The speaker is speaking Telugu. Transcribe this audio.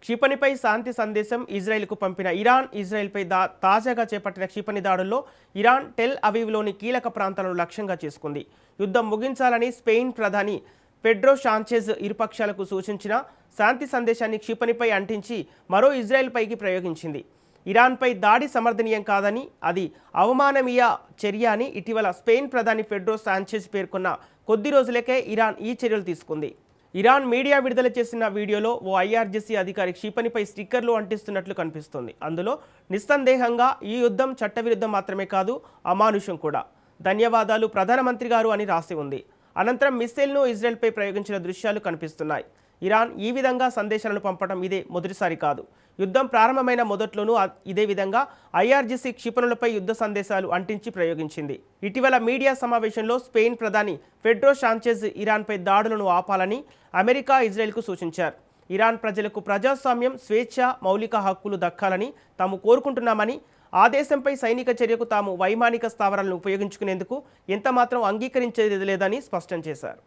క్షిపణిపై శాంతి సందేశం ఇజ్రాయెల్కు పంపిన ఇరాన్ ఇజ్రాయెల్పై తాజాగా చేపట్టిన క్షిపణి దాడుల్లో ఇరాన్ టెల్ అవీవ్లోని కీలక ప్రాంతాలను లక్ష్యంగా చేసుకుంది. యుద్ధం ముగించాలని స్పెయిన్ ప్రధాని పెడ్రో షాంచెజ్ ఇరుపక్షాలకు సూచించిన శాంతి సందేశాన్ని క్షిపణిపై అంటించి మరో ఇజ్రాయెల్పైకి ప్రయోగించింది. ఇరాన్పై దాడి సమర్థనీయం కాదని, అది అవమాననీయ చర్య అని ఇటీవల స్పెయిన్ ప్రధాని పెడ్రో సాంచెజ్ పేర్కొన్న కొద్ది రోజులకే ఇరాన్ ఈ చర్యలు తీసుకుంది. ఇరాన్ మీడియా విడుదల చేసిన వీడియోలో ఓ ఐఆర్జీసీ అధికారి క్షిపణిపై స్టిక్కర్లు అంటిస్తున్నట్లు కనిపిస్తోంది. అందులో నిస్సందేహంగా ఈ యుద్ధం చట్టవిరుద్ధం మాత్రమే కాదు, అమానుషం కూడా. ధన్యవాదాలు ప్రధానమంత్రి గారు అని రాసి ఉంది. అనంతరం మిస్సైల్ను ఇజ్రాయెల్పై ప్రయోగించిన దృశ్యాలు కనిపిస్తున్నాయి. ఇరాన్ ఈ విధంగా సందేశాలను పంపడం ఇదే మొదటిసారి కాదు. యుద్ధం ప్రారంభమైన మొదట్లోనూ ఇదే విధంగా ఐఆర్జీసీ క్షిపణులపై యుద్ధ సందేశాలు అంటించి ప్రయోగించింది. ఇటీవల మీడియా సమావేశంలో స్పెయిన్ ప్రధాని పెడ్రో షాంచెజ్ ఇరాన్పై దాడులను ఆపాలని అమెరికా ఇజ్రాయెల్కు సూచించారు. ఇరాన్ ప్రజలకు ప్రజాస్వామ్యం, స్వేచ్ఛ, మౌలిక హక్కులు దక్కాలని తాము కోరుకుంటున్నామని, ఆ దేశంపై సైనిక చర్యకు తాము వైమానిక స్థావరాలను ఉపయోగించుకునేందుకు ఎంతమాత్రం అంగీకరించేది లేదని స్పష్టం చేశారు.